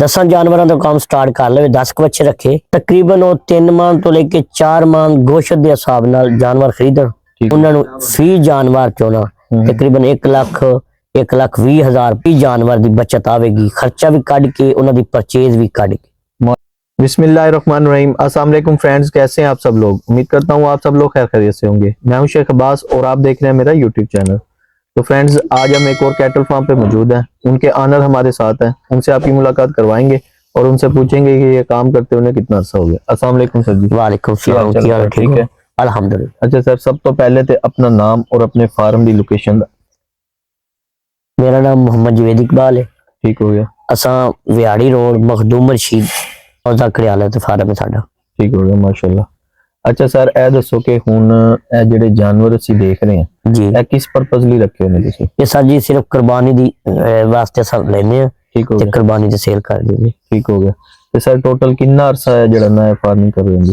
10 जानवरों का काम स्टार्ट कर ले, 10 बच्चे रखे, तकरीबन वो 3 मान तो लेके 4 मान गोश्त के हिसाब नाल जानवर खरीदन। उन्होंने फी जानवर चो ना तकरीबन 1,20,000 फी जानवर की बचत आवेगी, खर्चा भी कट के उन्होंने परचेज भी कट के। बिस्मिल्लाहिर्रहमानिर्रहीम। अस्सलाम वालेकुम फ्रेंड्स, कैसे हैं आप सब लोग। उम्मीद करता हूँ आप सब लोग खैर खैरियत से होंगे। मैं हूं शेख अब्बास और आप देख रहे हैं मेरा यूट्यूब चैनल। तो फ्रेंड्स, आज हम एक और कैटल फार्म पे मौजूद हैं। उनके ऑनर हमारे साथ हैं, उनसे आपकी मुलाकात करवाएंगे और उनसे पूछेंगे कि ये काम करते हुए कितना अर्सा हो गया। अस्सलाम वालेकुम सर जी। वालेकुम सलाम, ठीक है, अल्हम्दुलिल्लाह। अच्छा सर, सब तो पहले तो अपना नाम और अपने फार्म की लोकेशन। मेरा नाम मोहम्मद जवेद इकबाल है। ठीक हो गया। असा विहाड़ी रोड मखदूम रशीद और कड़ियाला ते फार्म है साडा। ठीक हो गया, माशाल्लाह। अच्छा सर, ए दसो कि हुण ए जिहड़े जानवर असीं देख रहे हैं जी, ए किस पर्पस ਲਈ रखे ने तुसीं? ये सर जी सिर्फ कुर्बानी दी वास्ते सब लेने हैं ठीक हो ते गया, कुर्बानी ते सेल कर दीजिए। ठीक हो गया। ते सर टोटल कितना अरसा है जिहड़ा ना फार्मिंग कर रहे हैं?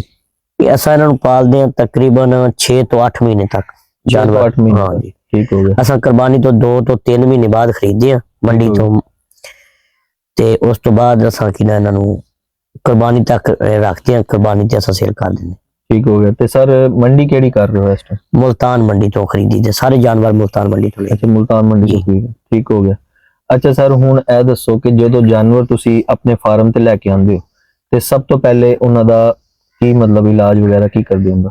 ये असा इन्हां नूं पालदे हैं तकरीबन 6 तो 8 महीने तक 6 तो जानवर। 8 महीने हाँ तक। जी, ठीक हो गया, असा कुर्बानी तो 2 तो 3 महीने बाद खरीदते हैं मंडी ठीक हो तो, ते उस तो बाद असा कि ना इन्हां नूं कुर्बानी तक रखते हैं, कुर्बानी ते असा सेल कर देंगे। ठीक हो गया। ते सर मंडी केड़ी कर रहे हो इस टाइम? मुल्तान मंडी तो खरीदी थे सारे जानवर, मुल्तान मंडी तो ले। अच्छा, मुल्तान मंडी जी। तो ठीक हो गया। अच्छा सर, हुण ए दसो कि जो जानवर तुसी अपने फार्म ते लेके आंदे हो ते सब तो पहले उन्हां दा की मतलब इलाज वगैरह की करदे हुंदा?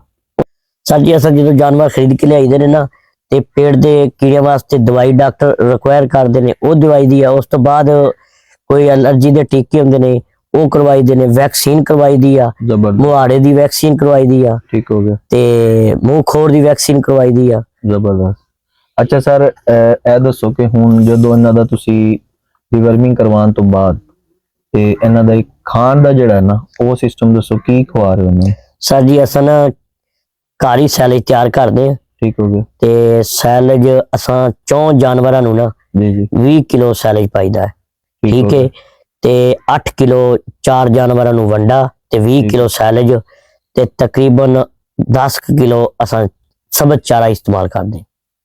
सर जी असा जो जानवर खरीद के लियाईदे ने ना ते पेट दे कीड़े वास्ते दवाई डॉक्टर रिक्वायर करते हैं, वो दवाई दी है। उस तो बाद कोई एलर्जी के टीके होंगे ने वो करवाई दे ने, वैक्सीन करवाई दी आ, जबरदस्त, मुहाड़े की वैक्सीन करवाई दी आ, ठीक हो गया, ते मुंह खोर की वैक्सीन करवाई दी आ। जबरदस्त। अच्छा सर, ए दसो कि हुण जदों इन्हां दा तुसी डिवर्मिंग करवाउण तो बाद ते इन्हां दा खाण दा जिहड़ा ना वो सिस्टम दसो की खवा रहे हो इन्हां नूं? सर जी असा ना घर ही सैलेज तैयार करते हैं ठीक हो गया, ते सैलेज असा 4 जानवरां नूं ना जी जी, 20 किलो सैलेज पाईदा है। ठीक हो ठीक है, गया, ते 8 किलो 4 जानवरां नूं वंडा ते 20 ठीक किलो सैलेज ते तकरीबन 10 किलो असा सबज चारा इस्तेमाल करते हैं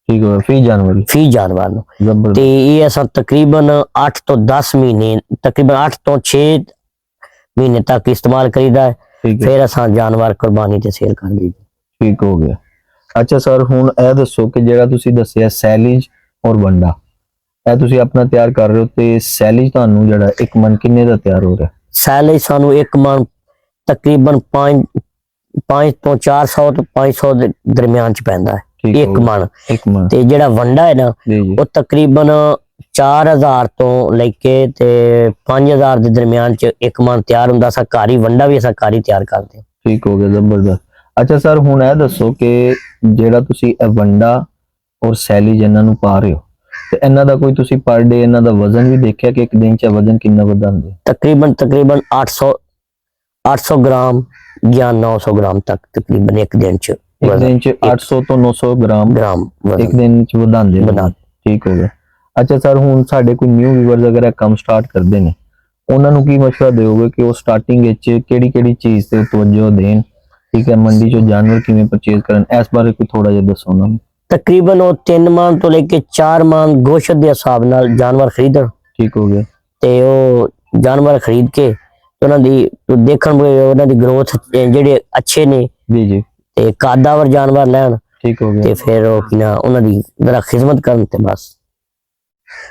ठीक हो गया, फी जानवर फी जानवर नूं। ते जबरदस्त, ये असा तकरीबन 8 तो 10 महीने, तकरीबन 8 तो 6 महीने तक इस्तेमाल करीदा है। ठीक है, फिर असा जानवर कुर्बानी ते सेल कर दी। ठीक हो गया। अच्छा सर, हुण ए दसो कि जेड़ा तुसी दस्सिया सैलिज और वंडा ए तुसी अपना तैयार कर रहे हो ते सैलिज ਤੁਹਾਨੂੰ ਜਿਹੜਾ ਇੱਕ ਮਨ ਕਿੰਨੇ ਦਾ ਤਿਆਰ ਹੋ ਰਿਹਾ? सैलेज सानू एक मन तकरीबन 5 तो 400 तो 500 ਦੇ ਦਰਮਿਆਨ ਚ ਪੈਂਦਾ ਹੈ ਠੀਕ ਇੱਕ ਮਣ। ਇੱਕ ਮਨ, ਤੇ ਜਿਹੜਾ ਵੰਡਾ ਹੈ ਨਾ ਜੀ ਜੀ, ਉਹ ਤਕਰੀਬਨ 4000 ਤੋਂ ਲੈ ਕੇ ਤੇ 5000 ਦੇ ਦਰਮਿਆਨ ਚ ਇੱਕ ਮਣ ਤਿਆਰ ਹੁੰਦਾ। ਅਸਾਂ ਘਰ ਹੀ ਵੰਡਾ ਵੀ ਅਸਾਂ ਘਰ ਹੀ ਤਿਆਰ ਕਰਦੇ ਹਾਂ। ਠੀਕ ਹੋ ਗਿਆ, ਜ਼ਬਰਦਸਤ। ਅੱਛਾ ਸਰ, ਹੁਣ ਇਹ ਦੱਸੋ ਕਿ ਜਿਹੜਾ ਤੁਸੀਂ ਇਹ ਵੰਡਾ ਔਰ ਸੈਲਿਜ ਇਹਨਾਂ ਨੂੰ ਪਾ ਰਹੇ ਹੋ ਤੇ ਇਹਨਾਂ ਦਾ ਕੋਈ ਤੁਸੀਂ ਪਰ ਡੇ ਇਹਨਾਂ ਦਾ ਵਜ਼ਨ ਵੀ ਦੇਖਿਆ ਕਿ ਇੱਕ ਦਿਨ ਚ ਵਜ਼ਨ ਕਿੰਨਾ ਵਧਾਉਂਦੇ? तकरीबन 800 ग्राम या 900 ग्राम तक तकरीबन एक दिन च ਇੱਕ ਦਿਨ ਚ 800 ਤੋਂ 900 ਗ੍ਰਾਮ ਇੱਕ ਦਿਨ ਚ ਵਧਾਉਂਦੇ ਨੇ। ਠੀਕ ਹੋ ਗਿਆ। ਅੱਛਾ ਸਰ, ਹੁਣ ਸਾਡੇ ਕੋਈ ਨਿਊ ਵੀਵਰਸ ਅਗਰ ਇਹ ਕੰਮ ਸਟਾਰਟ ਕਰਦੇ ਨੇ ਉਹਨਾਂ ਨੂੰ ਕੀ ਮਸ਼ਵਰਾ ਦਿਓਗੇ ਕਿ ਉਹ ਸਟਾਰਟਿੰਗ ਵਿੱਚ ਕਿਹੜੀ ਕਿਹੜੀ ਚੀਜ਼ ਤੇ ਤਵੱਜੋ ਦੇਣ? ठीक है, मंडी चो जानवर किवें परचेज करन इस बारे कोई थोड़ा जिहा दसो ना। तकरीबन वो 3 मान तो लेके 4 मान गोश्त के हिसाब नाल जानवर खरीदन। ठीक हो गया, ते वो जानवर खरीद के उन्हां दी देखण उन्हां दी ग्रोथ जेडे अच्छे ने जी जी, ते कादावर जानवर लैन ठीक हो गया, ते फिर वो कि ना उन्हां दी जरा खिदमत करन ते बस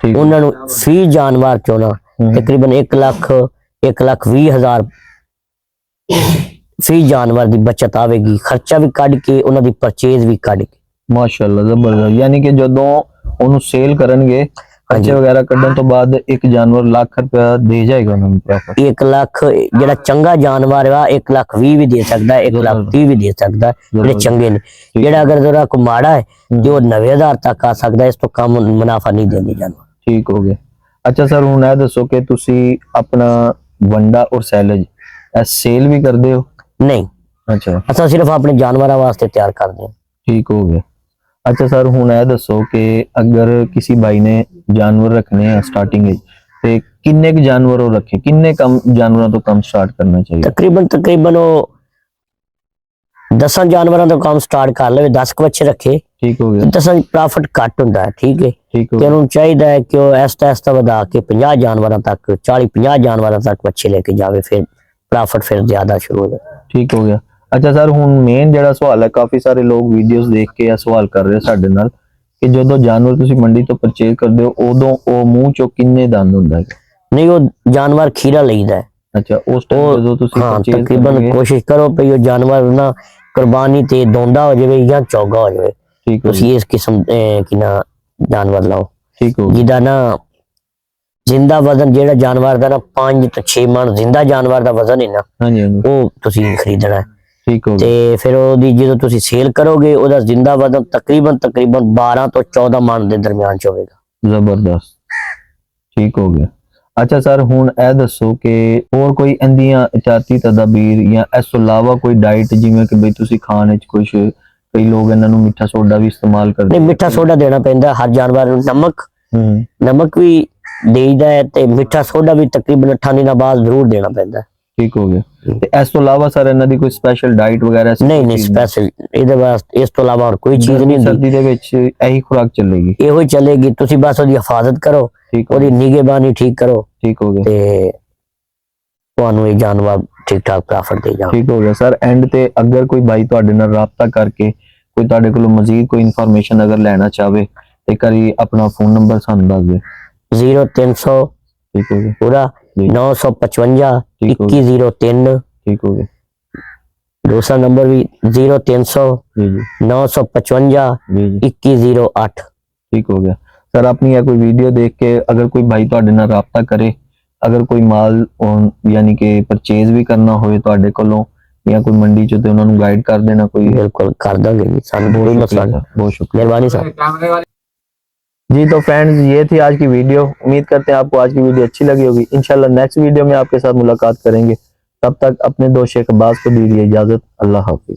ठीक उन्हां नूं फी जानवर चो ना तकरीबन 1,20,000 फी जानवर की बचत आवेगी, खर्चा भी कट के उन्हां दी परचेज भी कट के। माशाअल्लाह, जबरदस्त। यानी कि जदों ओनू सेल करनगे खर्चे वगैरह कड्डण तो बाद एक जानवर लाख रुपया दे जाएगा उन्होंने प्रॉफिट? 1 लाख जेड़ा चंगा जानवर है 1,20,000 भी दे सकता है, 1,30,000 भी दे सकता है जेड़े चंगे ने। जेड़ा अगर जरा को माड़ा है जो 90,000 तक आ सकता है, इस तो कम मुनाफा नहीं देंगे जानवर। ठीक हो गया। अच्छा सर, हुण ए दसो कि तुसी अपना वंडा और सैलेज सेल भी करदे हो? नहीं, अच्छा, असा सिर्फ अपने जानवरों वास्ते तैयार करते हैं। ठीक हो गया। अच्छा सर, हुण ए दसो कि अगर किसी भाई ने जानवर रखने हैं स्टार्टिंग ते किन्ने क जानवर रखे, किन्ने कम जानवरों तो कम स्टार्ट करना चाहिए? तकरीबन वो 10 जानवरों का काम स्टार्ट कर ले, 10 बच्चे रखे ठीक हो गया, दसा प्रॉफिट घट ਹੁੰਦਾ ਹੈ ठीक है ठीक हो ਤੇ गया, ਉਹਨੂੰ ਚਾਹੀਦਾ ਹੈ ਕਿ ਉਹ ਐਸਤਾ ਵਧਾ ਕੇ 50 ਜਾਨਵਰਾਂ ਤੱਕ 40-50 ਜਾਨਵਰਾਂ ਤੱਕ ਬੱਚੇ ਲੈ ਕੇ ਜਾਵੇ ਫਿਰ ਪ੍ਰੋਫਿਟ ਫਿਰ ਜ਼ਿਆਦਾ ਸ਼ੁਰੂ ਹੋ ਜਾਏ। ठीक हो गया। अच्छा सर ਹੁਣ ਮੇਨ ਜਿਹੜਾ ਸਵਾਲ ਹੈ, ਕਾਫੀ ਸਾਰੇ ਲੋਕ ਵੀਡੀਓਜ਼ ਦੇਖ ਕੇ ਇਹ ਸਵਾਲ ਕਰ ਰਹੇ ਸਾਡੇ ਨਾਲ ਕਿ ਜਦੋਂ ਜਾਨਵਰ ਤੁਸੀਂ ਮੰਡੀ ਤੋਂ ਪਰਚੇਜ਼ ਕਰਦੇ ਹੋ ਉਦੋਂ ਉਹ ਮੂੰਹ ਚੋਂ ਕਿੰਨੇ ਦੰਦ ਹੁੰਦਾ ਹੈ? ਨਹੀਂ ਉਹ ਜਾਨਵਰ ਖੀਰਾ ਲਈਦਾ ਹੈ। ਅੱਛਾ, ਉਸ ਟਾਈਮ ਉਹ ਜਦੋਂ ਤੁਸੀਂ ਹਾਂ ਪਰਚੇਜ਼ ਤਕਰੀਬਨ ਕਰੋਗੇ, ਕੋਸ਼ਿਸ਼ ਕਰੋ ਕਿ ਉਹ ਜਾਨਵਰ ਨਾ ਕੁਰਬਾਨੀ ਤੇ ਦੋਂਦਾ ਹੋ ਜਾਵੇ ਜਾਂ ਚੌਗਾ ਹੋ ਜਾਵੇ। ਠੀਕ ਹੋ ਤੁਸੀਂ ਗਿਆ, ਇਸ ਕਿਸਮ ਕੀ ਨਾ ਜਾਨਵਰ ਲਾਓ ਠੀਕ ਹੋ ਗਿਆ, ਜਿਹਦਾ ਨਾ ਜ਼ਿੰਦਾ ਵਜ਼ਨ ਜਿਹੜਾ ਜਾਨਵਰ ਦਾ ਨਾ 5 ਤੋਂ 6 ਮਣ ਜ਼ਿੰਦਾ ਜਾਨਵਰ ਦਾ ਵਜ਼ਨ ਹੈ ਨਾ ਹਾਂਜੀ ਹਾਂਜੀ, ਉਹ ਤੁਸੀਂ ਖਰੀਦਣਾ ਹੈ। ਠੀਕ ਹੋ ਤੇ ਗਿਆ, ਫਿਰ ਉਹਦੀ ਜਦੋਂ ਤੁਸੀਂ ਸੇਲ ਕਰੋਗੇ ਉਹਦਾ ਜ਼ਿੰਦਾ ਵਜ਼ਨ ਤਕਰੀਬਨ 12 ਤੋਂ 14 ਮਣ ਦੇ ਦਰਮਿਆਨ ਚ ਹੋਵੇਗਾ। ਜ਼ਬਰਦਸਤ, ਠੀਕ ਹੋ ਗਿਆ। ਅੱਛਾ ਸਰ ਹੁਣ ਇਹ ਦੱਸੋ ਕਿ ਹੋਰ ਕੋਈ ਇਹਦੀਆਂ ਇhtiyati ਤਦਾਬੀਰ ਜਾਂ ਇਸ ਤੋਂ ਇਲਾਵਾ ਕੋਈ ਡਾਈਟ ਜਿਵੇਂ ਕਿ ਬਈ ਤੁਸੀਂ ਖਾਣ ਵਿੱਚ ਕੁਝ, ਕਈ ਲੋਕ ਇਹਨਾਂ ਨੂੰ ਮਿੱਠਾ ਸੋਡਾ ਵੀ ਇਸਤੇਮਾਲ ਕਰਦੇ ਨਹੀਂ ਮਿੱਠਾ ਸੋਡਾ ਦੇਣਾ ਪੈਂਦਾ ਹਰ ਜਾਨਵਰ ਨੂੰ। ਹੂੰ, ਨਮਕ ਵੀ ਦੇਈਦਾ ਹੈ ਤੇ ਮਿੱਠਾ ਸੋਡਾ ਵੀ ਤਕਰੀਬਨ 8 ਦਿਨਾਂ ਬਾਅਦ ਜ਼ਰੂਰ ਦੇਣਾ ਪੈਂਦਾ ਹੈ। ਠੀਕ ਹੋ ਗਿਆ। ਤੇ ਇਸ ਤੋਂ ਇਲਾਵਾ ਸਰ ਇਹਨਾਂ ਦੀ ਕੋਈ ਸਪੈਸ਼ਲ ਡਾਈਟ ਵਗੈਰਾ ਐਸੀ ਨਹੀਂ ਕੋਈ ਨਹੀਂ ਚੀਜ਼ ਸਪੈਸ਼ਲ ਇਹਦੇ ਵਾਸਤੇ ਇਸ ਤੋਂ ਇਲਾਵਾ ਹੋਰ ਕੋਈ ਚੀਜ਼ ਗਰਮੀ ਨਹੀਂ ਹੁੰਦੀ। ਸਰਦੀ ਦੇ ਵਿੱਚ ਇਹੀ ਖੁਰਾਕ ਚੱਲੇਗੀ? ਇਹੋ ਹੀ ਚੱਲੇਗੀ। ਤੁਸੀਂ ਬਸ ਉਹਦੀ ਹਿਫਾਜ਼ਤ ਕਰੋ, ਠੀਕ ਹੋ ਉਹਦੀ ਗਿਆ, ਨਿਗਹਿਬਾਨੀ ਠੀਕ ਕਰੋ ਠੀਕ ਹੋ ਗਿਆ, ਤੇ ਤੁਹਾਨੂੰ ਇਹ ਜਾਨਵਰ ਠੀਕ ਠਾਕ ਪ੍ਰੋਫਿਟ ਦੇ ਜਾਣ। ਠੀਕ ਹੋ ਗਿਆ ਸਰ। ਐਂਡ ਤੇ ਅਗਰ ਕੋਈ ਭਾਈ ਤੁਹਾਡੇ ਨਾਲ ਰਾਬਤਾ ਕਰਕੇ ਕੋਈ ਤੁਹਾਡੇ ਕੋਲੋਂ ਮਜ਼ੀਦ ਕੋਈ ਇਨਫੋਰਮੇਸ਼ਨ ਅਗਰ ਲੈਣਾ ਚਾਹਵੇ ਤੇ ਕਰੀ ਆਪਣਾ ਫੋਨ ਨੰਬਰ ਸਾਨੂੰ ਦੱਸ ਦਿਓ। 0300 ਠੀਕ ਹੋ ਗਿਆ पूरा जी। 955 ठीक हो 2103। ठीक हो गया दूसरा नंबर भी 0300 जी जी 955 जी जी 2108। ठीक हो गया सर। अपनी कोई वीडियो देख के अगर कोई भाई ਤੁਹਾਡੇ ਨਾਲ ਰਾਬਤਾ करे, अगर कोई माल यानी कि परचेज भी करना होए ਤੁਹਾਡੇ ਕੋਲੋਂ ਜਾਂ ਕੋਈ ਮੰਡੀ ਚ ਤੇ ਉਹਨਾਂ ਨੂੰ ਗਾਈਡ ਕਰ ਦੇਣਾ ਕੋਈ। बिल्कुल कर देंगे जी, सानू कोई मसला नहीं। बहुत शुक्रिया। मेहरबानी सर। जी तो फ्रेंड्स ये थी आज की वीडियो। उम्मीद करते हैं आपको आज की वीडियो अच्छी लगी होगी। इंशाल्लाह नेक्स्ट वीडियो में आपके साथ मुलाकात करेंगे। तब तक अपने दोस्त शेख अब्बास को दीजिए इजाजत। अल्लाह हाफिज।